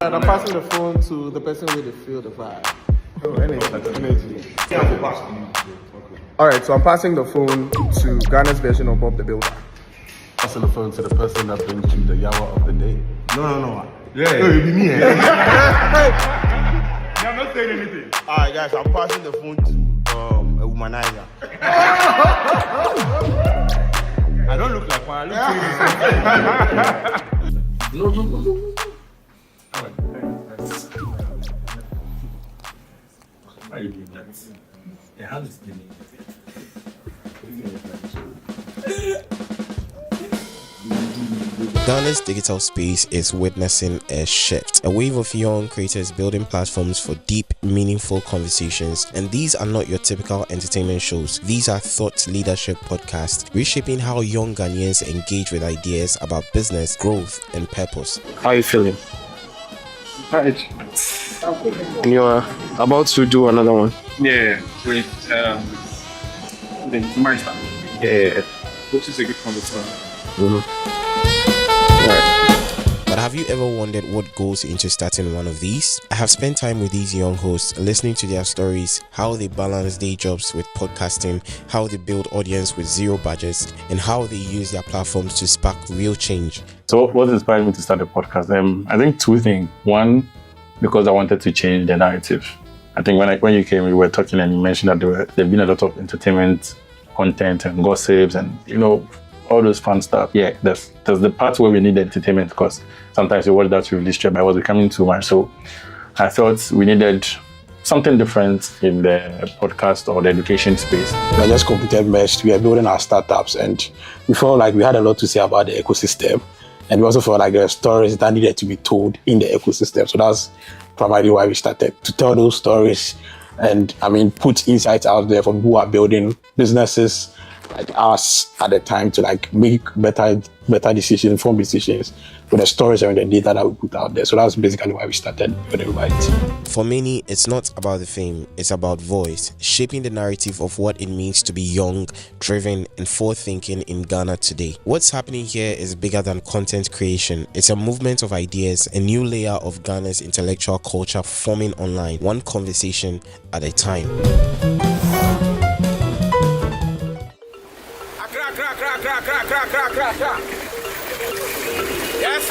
Alright, I'm passing the phone to the person with the feel the vibe. Oh, energy. Alright, so I'm passing the phone to Ghana's version of Bob the Builder. Passing the phone to the person that brings you the yawa of the day. No. Yeah. It'll be me. I'm not saying anything. Alright, guys, I'm passing the phone to a womanizer. I don't look like one. I look No. Why are you doing that? Your hand is giving. Ghana's digital space is witnessing a shift. A wave of young creators building platforms for deep, meaningful conversations. And these are not your typical entertainment shows. These are thought leadership podcasts, reshaping how young Ghanaians engage with ideas about business, growth, and purpose. How are you feeling? Right. And you're about to do another one? Yeah, with the Marta, Yeah. which is a good conversation. But have you ever wondered what goes into starting one of these? I have spent time with these young hosts, listening to their stories, how they balance day jobs with podcasting, how they build audience with zero budgets, and how they use their platforms to spark real change. So what inspired me to start a podcast? I think two things. One, because I wanted to change the narrative. I think when you came, we were talking and you mentioned that there've been a lot of entertainment content and gossips and, all those fun stuff. Yeah, there's the part where we need entertainment because sometimes you watch that to release but it was becoming too much. So I thought we needed something different in the podcast or the education space. We are just completed MEST. We are building our startups and we felt like we had a lot to say about the ecosystem. And we also felt like there are stories that needed to be told in the ecosystem. So that's primarily why we started to tell those stories and put insights out there from who are building businesses like us at the time to make better decisions, informed decisions with the stories and the data that we put out there. So that's basically why we started with the right. For many, it's not about the fame, it's about voice, shaping the narrative of what it means to be young, driven, and forward-thinking in Ghana today. What's happening here is bigger than content creation. It's a movement of ideas, a new layer of Ghana's intellectual culture forming online, one conversation at a time. Yes.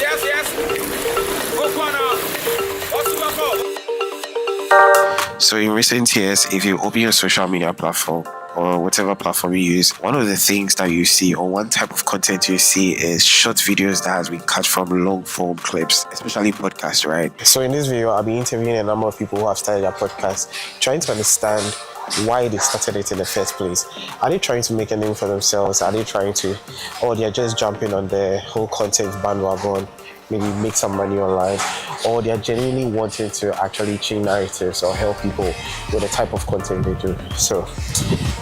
So in recent years, if you open your social media platform or whatever platform you use, one of the things that you see or one type of content you see is short videos that has been cut from long form clips, especially podcasts, right? So in this video, I'll be interviewing a number of people who have started their podcast, trying to understand why they started it in the first place. Are they trying to make a name for themselves? Are they or they're just jumping on the whole content bandwagon, maybe make some money online, or they're genuinely wanting to actually change narratives or help people with the type of content they do. So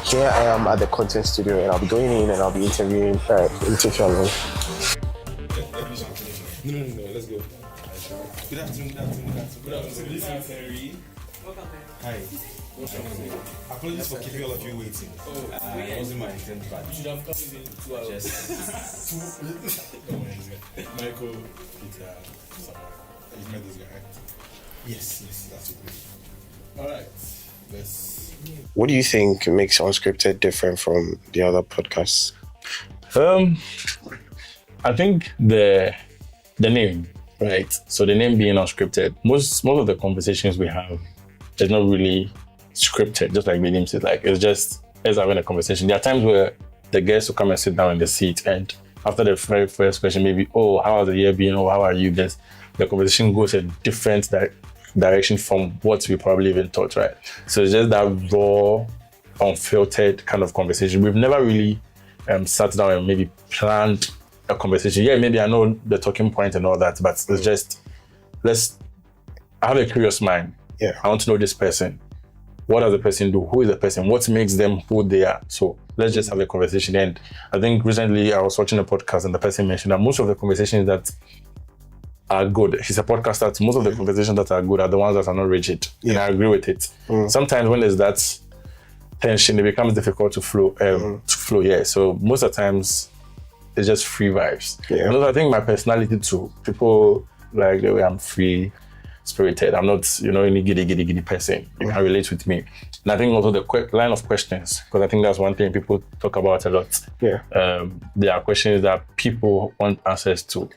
here I am at the content studio and I'll be going in and I'll be interviewing alone. No, let's go. Good afternoon. This is Terry. Hi. Apologies for keeping all of you waiting. It wasn't my intent, but you should have come in 2 hours. Michael, Peter, Samara. You've met this guy, right? Yes, that's it. Alright, let's. What do you think makes Unscripted different from the other podcasts? I think the name, right? So the name being Unscripted, most of the conversations we have is not really scripted, just like the name says. Like, it's just as having a conversation. There are times where the guests will come and sit down in the seat, and after the very first question, maybe, how has the year been, or how are you? The conversation goes a different direction from what we probably even thought, right? So it's just that raw, unfiltered kind of conversation. We've never really sat down and maybe planned a conversation. Yeah, maybe I know the talking point and all that, but it's just, I have a curious mind. Yeah. I want to know this person. What does the person do? Who is the person? What makes them who they are? So let's just have a conversation. And I think recently I was watching a podcast and the person mentioned that most of the conversations that are good, he's a podcaster, most of the conversations that are good are the ones that are not rigid. Yeah. And I agree with it. Sometimes when there's that tension, it becomes difficult to flow. Yeah. So most of the times it's just free vibes. Yeah. And also, I think my personality too, people like the way I'm free. spirited. I'm not, any giddy person. You can relate with me. And I think also the line of questions, because I think that's one thing people talk about a lot. Yeah. There are questions that people want answers to.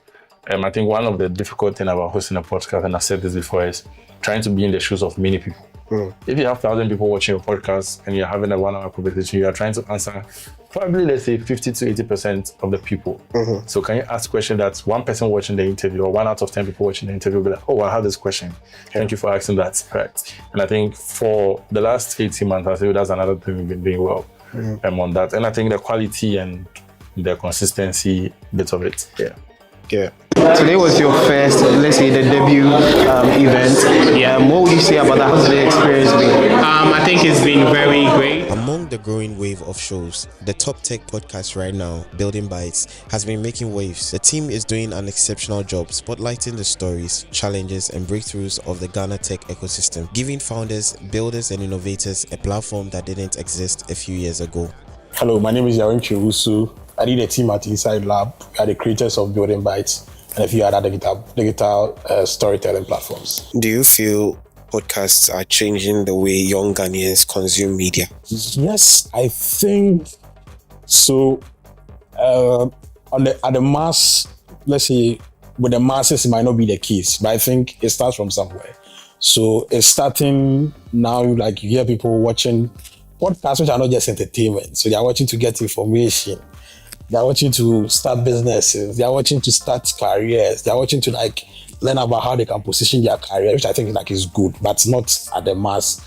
I think one of the difficult things about hosting a podcast, and I've said this before, is trying to be in the shoes of many people. If you have 1,000 people watching your podcast and you're having a 1-hour conversation, you are trying to answer probably, let's say, 50 to 80% of the people. So can you ask a question that one person watching the interview or 1 out of 10 people watching the interview will be like, oh, I have this question. Thank you for asking that. Right. And I think for the last 18 months, I think that's another thing we've been doing well on that. And I think the quality and the consistency bit of it. Yeah. Today was your first, let's say, the debut event. What would you say about that? How's the experience been? I think it's been very great. Among the growing wave of shows, the top tech podcast right now, Building Bytes, has been making waves. The team is doing an exceptional job spotlighting the stories, challenges, and breakthroughs of the Ghana tech ecosystem, giving founders, builders, and innovators a platform that didn't exist a few years ago. Hello, my name is Yarim Chirusu. I lead a team at Inside Lab. We are the creators of Building Bytes and a few other digital storytelling platforms. Do you feel podcasts are changing the way young Ghanaians consume media? Yes, I think so. At the mass, let's say, with the masses, it might not be the case, but I think it starts from somewhere. So it's starting now, like you hear people watching podcasts, which are not just entertainment. So they are watching to get information. They are watching to start businesses. They are watching to start careers. They are watching to learn about how they can position their career, which I think is good, but not at the mass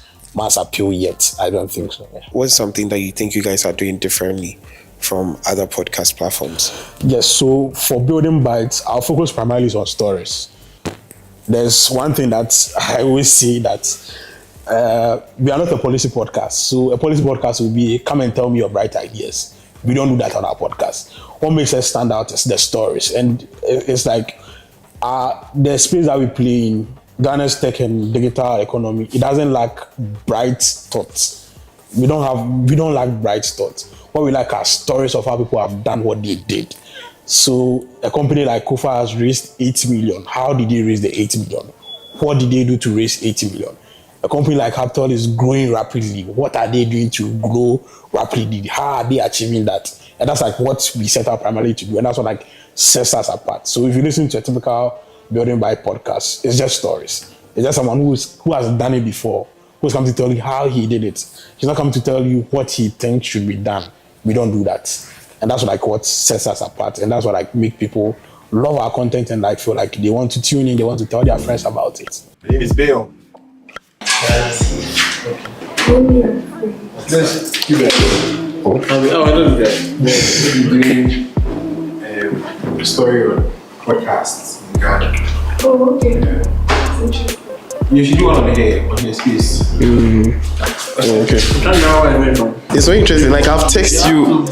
appeal yet. I don't think so. Yeah. What's something that you think you guys are doing differently from other podcast platforms? Yes, so for Building Bytes, our focus primarily is on stories. There's one thing that I always say that we are not a policy podcast. So a policy podcast will be, come and tell me your bright ideas. We don't do that on our podcast. What makes us stand out is the stories. And it's like the space that we play in, Ghana's tech and digital economy, it doesn't lack bright thoughts. We don't lack bright thoughts. What we like are stories of how people have done what they did. So a company like Kofa has raised 8 million. How did they raise the 8 million? What did they do to raise 80 million? A company like Capital is growing rapidly. What are they doing to grow rapidly? How are they achieving that? And that's what we set out primarily to do. And that's what sets us apart. So if you listen to a typical Building By podcast, it's just stories. It's just someone who has done it before, who's come to tell you how he did it. He's not come to tell you what he thinks should be done. We don't do that. And that's what sets us apart. And that's what make people love our content and feel like they want to tune in, they want to tell their friends about it. My name is Bayo. Let's give it. I don't do that. We're doing a story on podcasts in Ghana. Oh, okay. That's interesting. You should do one on the space. Okay. Now I went on. It's so interesting. I've texted you.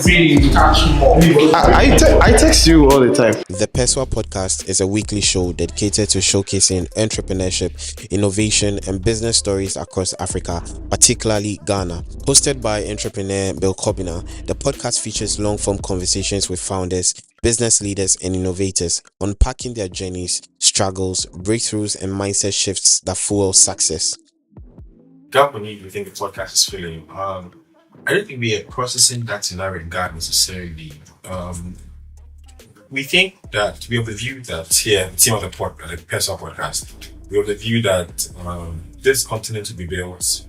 I text you all the time. The Peswa Podcast is a weekly show dedicated to showcasing entrepreneurship, innovation, and business stories across Africa, particularly Ghana. Hosted by entrepreneur Bill Kobina, the podcast features long-form conversations with founders, business leaders, and innovators, unpacking their journeys, struggles, breakthroughs, and mindset shifts that fuel success. Gap on you think the podcast is filling. I don't think we are processing that scenario in Ghana necessarily. We think that we have the view that here, the team of the Peswa podcast, we have the view that this continent will be built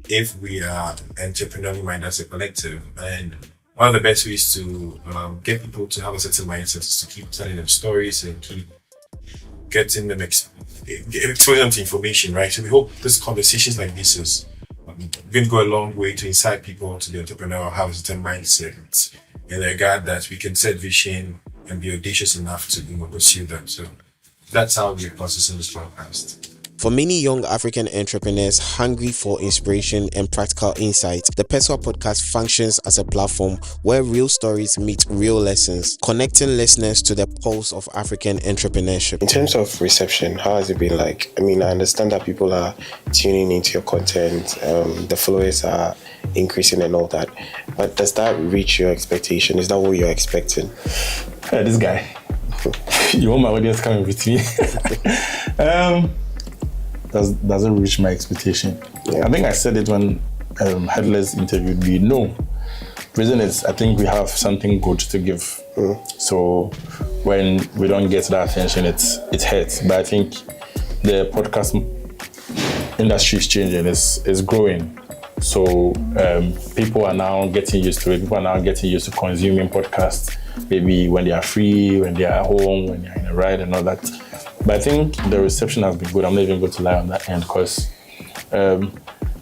if we are entrepreneurially minded as a collective. And one of the best ways to get people to have a certain mindset is to keep telling them stories and keep getting them exposing them to information, right? So we hope this conversations like this is going to go a long way to incite people to the entrepreneurial have a certain mindset in regard that we can set vision and be audacious enough to pursue them. So that's how we're processing this podcast. For many young African entrepreneurs hungry for inspiration and practical insights, the Peswa Podcast functions as a platform where real stories meet real lessons, connecting listeners to the pulse of African entrepreneurship. In terms of reception, how has it been like? I mean, I understand that people are tuning into your content, the followers are increasing and all that, but does that reach your expectation? Is that what you're expecting? This guy, you want my audience coming with me? doesn't reach my expectation. I think I said it when Headless interviewed me. No, reason is I think we have something good to give. So when we don't get that attention, it hurts. But I think the podcast industry is changing, is growing. So people are now getting used to it. People are now getting used to consuming podcasts, maybe when they are free, when they are at home, when they are in a ride and all that. But I think the reception has been good. I'm not even going to lie on that end, because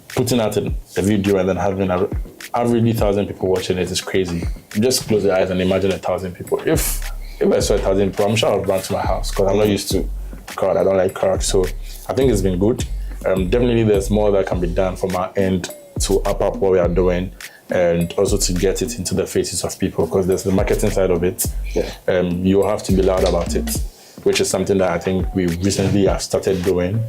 putting out a video and then having averagely 1,000 people watching it is crazy. Just close your eyes and imagine 1,000 people. If I saw 1,000 people, I'm sure I'll run to my house, because I'm not used to crowd. I don't like crowd. So I think it's been good. Definitely there's more that can be done from our end to up what we are doing, and also to get it into the faces of people, because there's the marketing side of it. You have to be loud about it, which is something that I think we recently have started doing.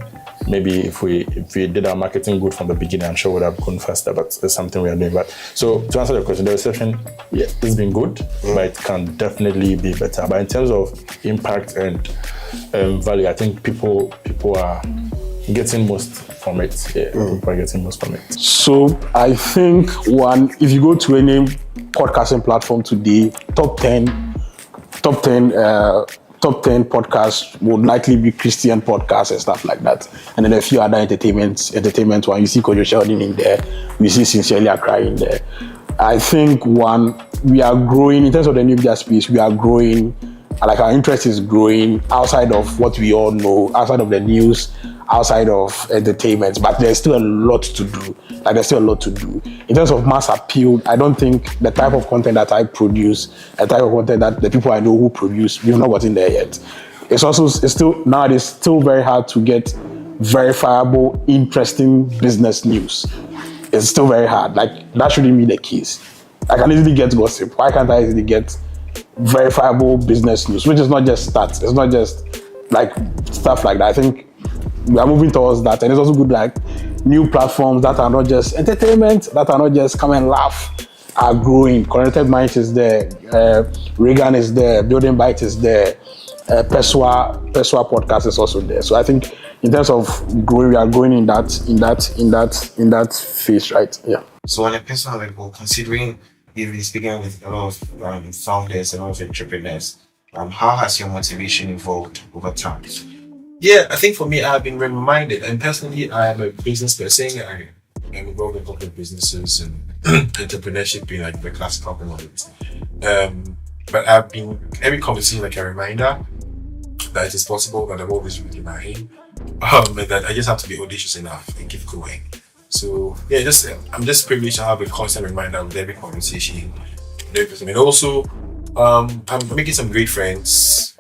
Maybe if we did our marketing good from the beginning, I'm sure we would have gone faster, but it's something we are doing. But so to answer the question, the reception, it's been good, but it can definitely be better. But in terms of impact and value, I think people are getting most from it. People are getting most from it. So I think if you go to any podcasting platform today, top 10 podcasts would likely be Christian podcasts and stuff like that. And then a few other entertainment one. You see Kojo Sheldon in there. You see Sincerely Accra in there. I think we are growing in terms of the new media space. We are growing. Like our interest is growing outside of what we all know, outside of the news, outside of entertainment. But there's still a lot to do. In terms of mass appeal, I don't think the type of content that I produce, the type of content that the people I know who produce, we've not gotten there yet. It's still very hard to get verifiable, interesting business news. It's still very hard. Like, that shouldn't be the case. I can easily get gossip. Why can't I easily get verifiable business news, which is not just stats, it's not just like stuff like that. I think we are moving towards that, and it's also good, like new platforms that are not just entertainment, that are not just come and laugh, are growing. Connected Minds is there, Reagan is there, Building Byte is there, Peswa podcast is also there. So I think in terms of growing, we are growing in that phase, right? Yeah. So on a personal level, considering you've been speaking with a lot of founders and a lot of entrepreneurs, how has your motivation evolved over time? Yeah, I think for me, I've been reminded, and personally, I am a business person. I am involved in a couple of businesses and entrepreneurship being like the classic component of it. But I've been, every conversation like a reminder that it is possible, that I'm always really my aim, and that I just have to be audacious enough and keep going. So yeah, I'm just privileged to have a constant reminder with every conversation, and also I'm making some great friends.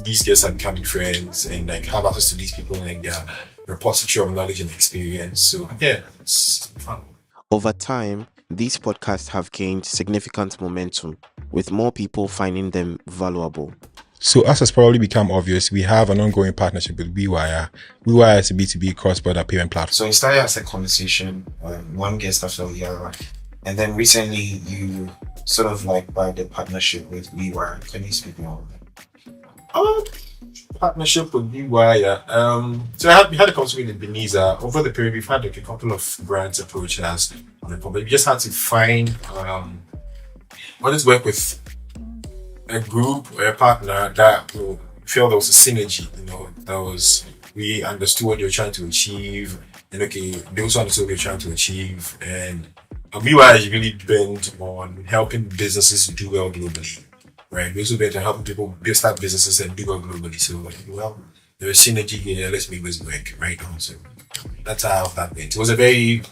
These guys are becoming friends and like have access to these people and like their repository of knowledge and experience. So yeah, it's fun. Over time, these podcasts have gained significant momentum, with more people finding them valuable. So as has probably become obvious, we have an ongoing partnership with WeWire. WeWire is a B2B cross-border payment platform. So it started as a conversation, one guest after the other, and then recently you sort of like buy the partnership with WeWire. Can you speak more on that? Partnership with WeWire. So we had a conversation with Beniza. Over the period, we've had like a couple of brands approach us on the public. We just had to find wanted to work with a group or a partner that will feel there was a synergy, we understood what you're trying to achieve, and they also understood what you're trying to achieve. And WeWire is really bent on helping businesses do well globally. Right, we also better helping people start businesses and do well globally. So, there's synergy here. Let's make this work, right? So that's how that went. It was it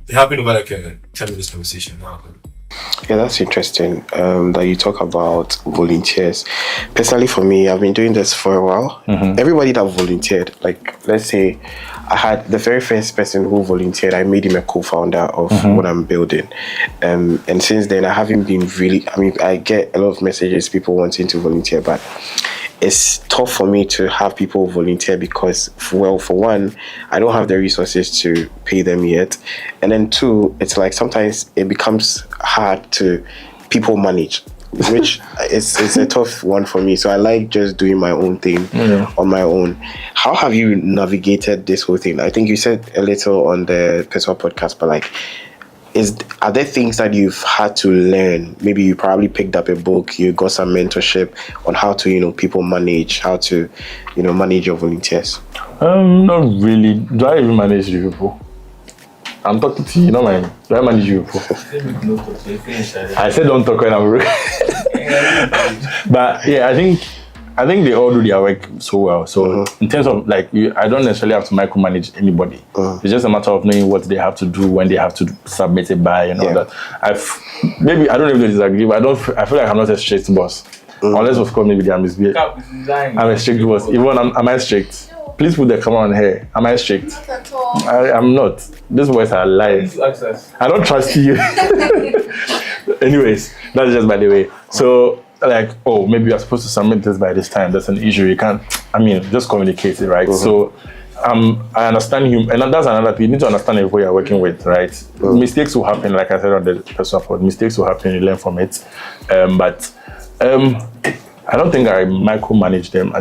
happened over like a 10-minute conversation now. Yeah, that's interesting that you talk about volunteers. Personally, for me, I've been doing this for a while. Everybody that volunteered, like let's say I had the very first person who volunteered, I made him a co-founder of what I'm building. And since then, I haven't been I get a lot of messages, people wanting to volunteer, but it's tough for me to have people volunteer because, for one, I don't have the resources to pay them yet. And then two, it's like sometimes it becomes hard to people manage. which it's a tough one for me. So I like just doing my own thing on my own. How have you navigated this whole thing? I think you said a little on the personal podcast, but like, are there things that you've had to learn? Maybe you probably picked up a book, you got some mentorship on how to, people manage, how to, manage your volunteers. Not really. Do I even manage you people? I'm talking to you, not mine. Do I manage you people? I said don't talk when I'm ready. But yeah, I think they all do their work so well. So in terms of I don't necessarily have to micromanage anybody. It's just a matter of knowing what they have to do, when they have to submit it by, and all that. Maybe I don't even disagree, but I feel like I'm not a strict boss. Unless of course maybe they are misbehaving. I'm a strict boss. Even am I strict? Please put the camera on here. Am I strict? Not at all. I'm not. These boys are lies. I don't trust you. Anyways, that's just by the way. So maybe you're supposed to submit this by this time. That's an issue. You can't. Just communicate it, right? So, I understand you, and that's another thing. You need to understand who you're working with, right? Mistakes will happen, like I said on the personal support. Mistakes will happen. You learn from it, but I don't think I micromanage them.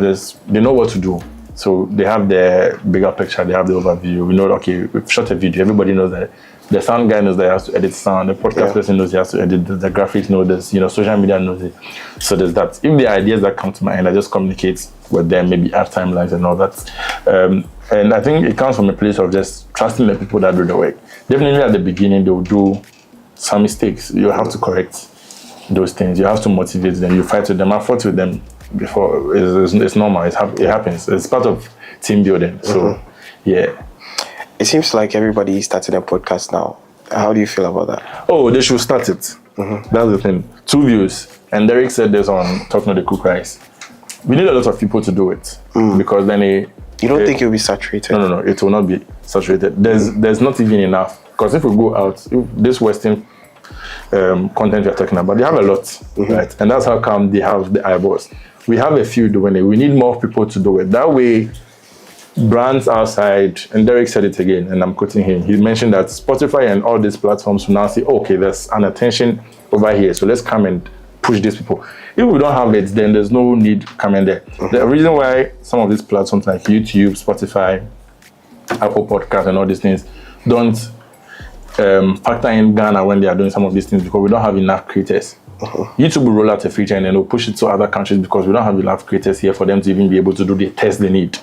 They know what to do. So they have the bigger picture, they have the overview. We know, okay, we've shot a video, everybody knows that. The sound guy knows that he has to edit sound, the podcast person knows he has to edit, the graphics knows this, social media knows it. So there's that. If there are ideas that come to mind, I just communicate with them, maybe add timelines and all that. And I think it comes from a place of just trusting the people that do the work. Definitely at the beginning, they will do some mistakes. You have to correct those things. You have to motivate them. You fight with them. I fought with them before. It's normal. It happens. It's part of team building. So, yeah. It seems like everybody is starting a podcast now. How do you feel about that? Oh, they should start it. That's the thing. 2 views. And Derek said this on Talking to the Cook Rice. We need a lot of people to do it. Because then you don't think it will be saturated? No. It will not be saturated. There's not even enough. Because if we go out, if this Western content we're talking about, they have a lot, right? And that's how come they have the eyeballs. We have a few doing it. We need more people to do it. That way, brands outside, and Derek said it again, and I'm quoting him. He mentioned that Spotify and all these platforms will now say, okay, there's an attention over here, so let's come and push these people. If we don't have it, then there's no need coming there. The reason why some of these platforms like YouTube, Spotify, Apple Podcasts, and all these things don't factor in Ghana when they are doing some of these things, because we don't have enough creators. YouTube will roll out a feature and then they'll push it to other countries because we don't have enough creators here for them to even be able to do the test they need.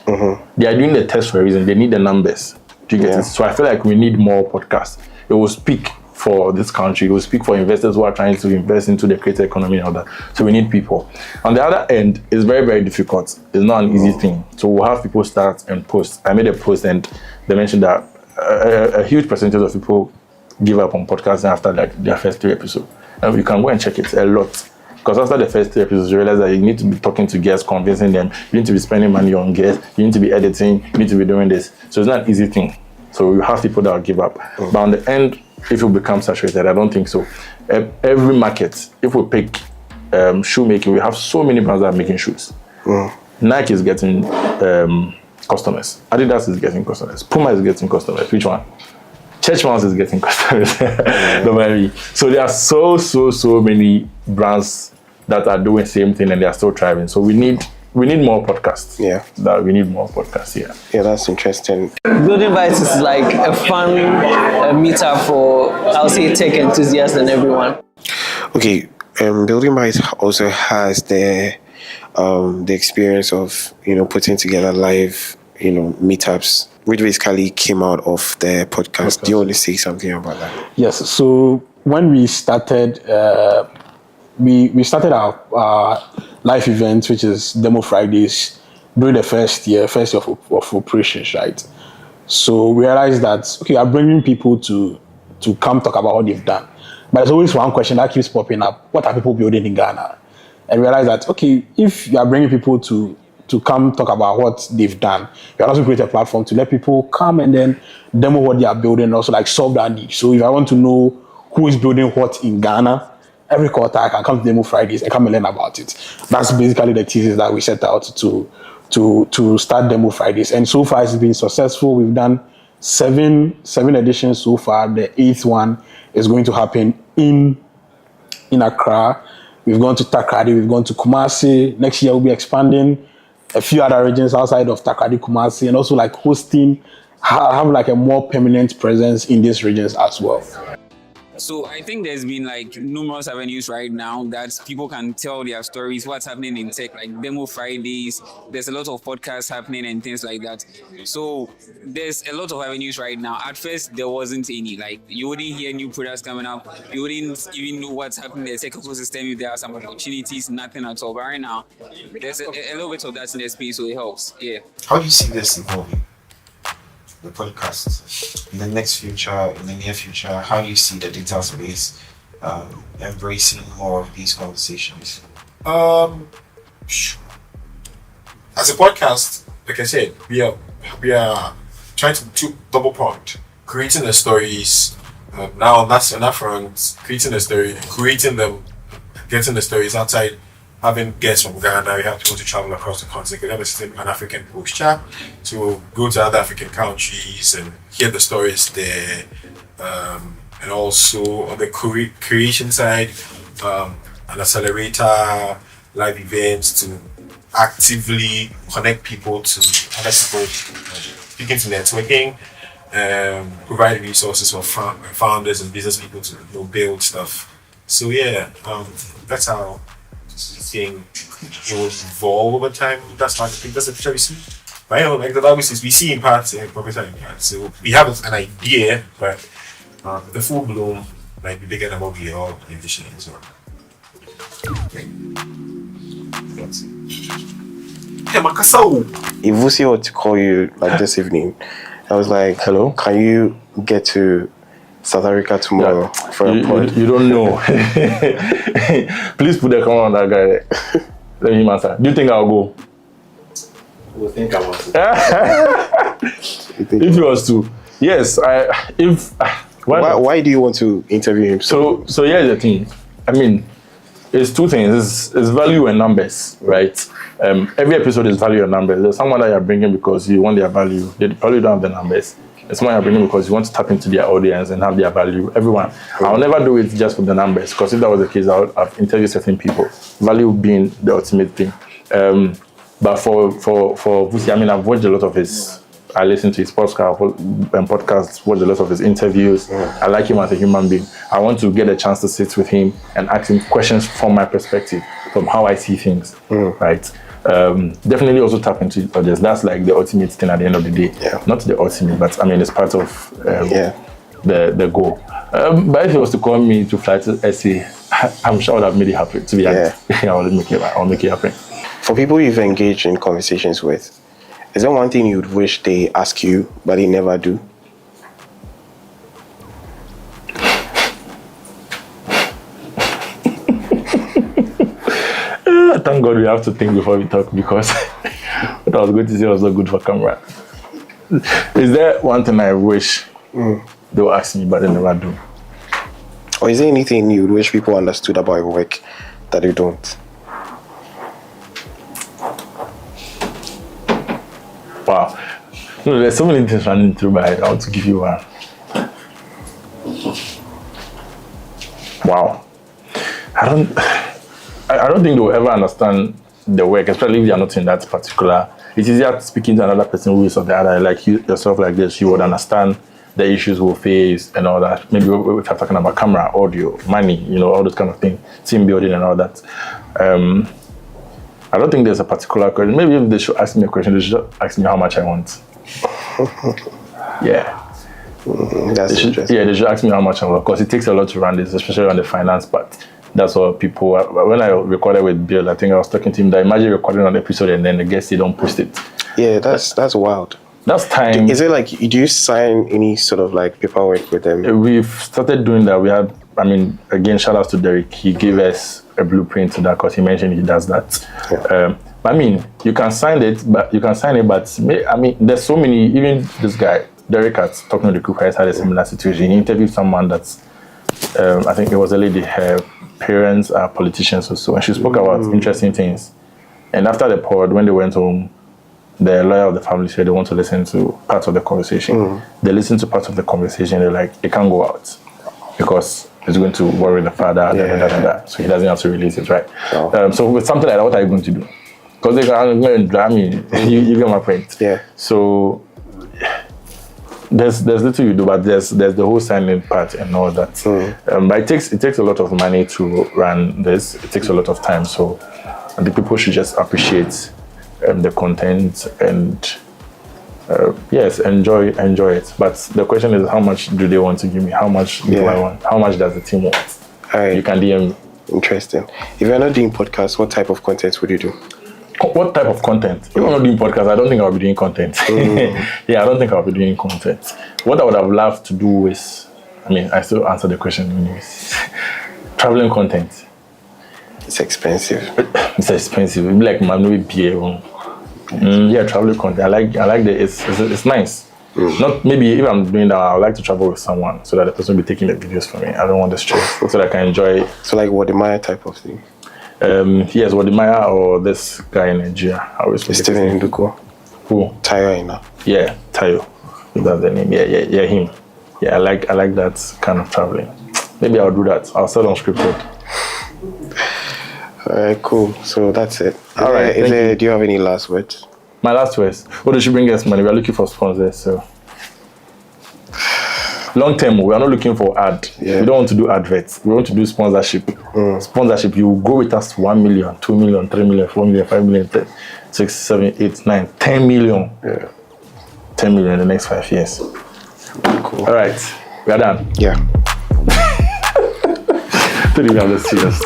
They are doing the test for a reason. They need the numbers. Do you get it? So I feel like we need more podcasts. It will speak for this country. It will speak for investors who are trying to invest into the creator economy and all that. So we need people. On the other end, it's very, very difficult. It's not an easy thing. So we'll have people start and post. I made a post and they mentioned that a huge percentage of people give up on podcasting after their first 3 episodes. And you can go and check it a lot. Because after the first 3 episodes, you realize that you need to be talking to guests, convincing them. You need to be spending money on guests. You need to be editing. You need to be doing this. So it's not an easy thing. So you have people that will give up. But on the end, if you become saturated, I don't think so. Every market, if we pick shoemaking, we have so many brands that are making shoes. Nike is getting customers. Adidas is getting customers. Puma is getting customers. Which one? Church Mouse is getting customers. So there are so many brands that are doing the same thing and they are still thriving. So we need more podcasts. We need more podcasts. Yeah, that's interesting. Building Bites is like a fun meetup for, I'll say, tech enthusiasts and everyone. Okay, Building Bites also has the experience of putting together live meetups, which basically came out of the podcast. Do you want to say something about that? Yes. So when we started, we started our live event, which is Demo Fridays, during the first year of operations, right? So we realized that, okay, we are bringing people to come talk about what they've done. But there's always one question that keeps popping up. What are people building in Ghana? And we realized that, okay, if you are bringing people to come talk about what they've done, you can also create a platform to let people come and then demo what they are building and also solve that need. So if I want to know who is building what in Ghana, every quarter I can come to Demo Fridays and come and learn about it. That's basically the thesis that we set out to start Demo Fridays. And so far it's been successful. We've done seven editions so far. The 8th one is going to happen in Accra. We've gone to Takrady, we've gone to Kumasi. Next year, we'll be expanding a few other regions outside of Takrady, Kumasi, and also like hosting, have like a more permanent presence in these regions as well. So I think there's been like numerous avenues right now that people can tell their stories, what's happening in tech, like Demo Fridays. There's a lot of podcasts happening and things like that. So there's a lot of avenues right now. At first, there wasn't any. Like you wouldn't hear new products coming up. You wouldn't even know what's happening in the tech ecosystem. If there are some opportunities, nothing at all. But right now, there's a little bit of that in the space, so it helps. Yeah. How do you see this evolving? The podcast in the next future, in the near future, how do you see the digital space embracing more of these conversations? As a podcast, like I said, we are trying to do double pronged, creating the stories. Now that's on that front, creating the story, creating them, getting the stories outside. Having guests from Ghana, we have people to travel across the continent. We have a certain Pan-African posture to go to other African countries and hear the stories there. And also on the creation side, an accelerator, live events to actively connect people to other people, speaking to networking, provide resources for founders and business people to build stuff. So yeah, that's how seeing it will evolve over time. That's not the thing. That's the picture we see. But like the Bible says, we see in parts and prophesy in parts. So we have an idea, but the full bloom might be bigger than what we all envision. So that's it. Hey, Makasau. If Vusi were to call you like this evening, I was like, "Hello, can you get to South Africa tomorrow for a pod?" You don't know. Please put the camera on that guy there. Let him answer. Do you think I'll go? We'll think about it. If he was to, yes. Why do you want to interview him? So here's the thing. I mean, it's two things. It's value and numbers, right? Every episode is value and numbers. There's someone that you're bringing because you want their value. They probably don't have the numbers. It's someone you're bringing because you want to tap into their audience and have their value. Everyone. I'll never do it just for the numbers, because if that was the case, I would have interviewed certain people. Value being the ultimate thing. But for Vusi, I mean, I've watched a lot of his. I listen to his podcasts, watch a lot of his interviews. I like him as a human being. I want to get a chance to sit with him and ask him questions from my perspective, from how I see things, right? Definitely also tap into others. That's like the ultimate thing at the end of the day. Yeah. Not the ultimate, but I mean, it's part of the goal. But if he was to call me to fly to SA, I'm sure I would have made it happen, to be honest. I'll make it happen. For people you've engaged in conversations with, is there one thing you'd wish they ask you, but they never do? Thank God we have to think before we talk, because what I was going to say was not good for camera. Is there one thing I wish they'll ask me, but they never do? Or is there anything you wish people understood about your work that you don't? Wow. No, there's so many things running through my head. I want to give you one. Wow. I don't think they'll ever understand the work, especially if they are not in that particular. It's easier speaking to another person who is on the other, like you yourself, like this. You would understand the issues we'll face and all that. Maybe if we're talking about camera, audio, money, all those kind of things, team building and all that. I don't think there's a particular question. Maybe if they should ask me a question, they should ask me how much I want. Yeah. That's interesting. Yeah, they should ask me how much I want, because it takes a lot to run this, especially on the finance part. That's what people. When I recorded with Bill, I think I was talking to him that imagine recording an episode and then the guests, they don't post it. Yeah, that's wild. That's time. Is it like, do you sign any sort of like paperwork with them? We've started doing that. We had, again, shout out to Derek. He gave us a blueprint to that, because he mentioned he does that. Yeah. You can sign it, but there's so many. Even this guy, Derek, has talking to the group, has had a similar situation. He interviewed someone that's, I think it was a lady. Her parents are politicians or so, and she spoke about interesting things. And after the pod, when they went home, the lawyer of the family said they want to listen to parts of the conversation. They listened to parts of the conversation. They're like, it can't go out, because is going to worry the father, so he doesn't have to release it, right? So with something like that, what are you going to do? Because they can go and drag me. You get my point. Yeah. So there's little you do, but there's the whole signing part and all that. But it takes a lot of money to run this. It takes a lot of time. So I think people should just appreciate the content and yes, enjoy it. But the question is, how much do they want to give me? How much do I want? How much does the team want? You can DM me. Interesting. If you're not doing podcasts, what type of content would you do? What type of content? If I'm not doing podcasts, I don't think I'll be doing content. Yeah, I don't think I'll be doing content. What I would have loved to do is, I still answer the question anyways. Traveling content. It's expensive. It's expensive. It'd be like maybe beer. Yeah, traveling content. I like the it's nice. Not maybe if I'm doing that, I would like to travel with someone so that the person will be taking the videos for me. I don't want the stress, so that I can enjoy it. So like Wadimaya type of thing. Yes, Wadimaya or this guy in Nigeria. I always forget Steven Nduko. Who? Tayo Aina. Yeah, Tayo. That's the name. Yeah, him. Yeah, I like that kind of traveling. Maybe I'll do that. I'll start unscripted. Alright, cool. So that's it. All right. Do you have any last words? My last words. What did you bring us money? We are looking for sponsors, so long term, we are not looking for ad. We don't want to do adverts. We want to do sponsorship. Sponsorship, you go with us 1 million, 2 million, 3 million, 4 million, 5 million, 6, 7, 8, 9, 10 million. 10 million in the next 5 years. Cool. All right, we are done. Yeah. Don't even have this serious.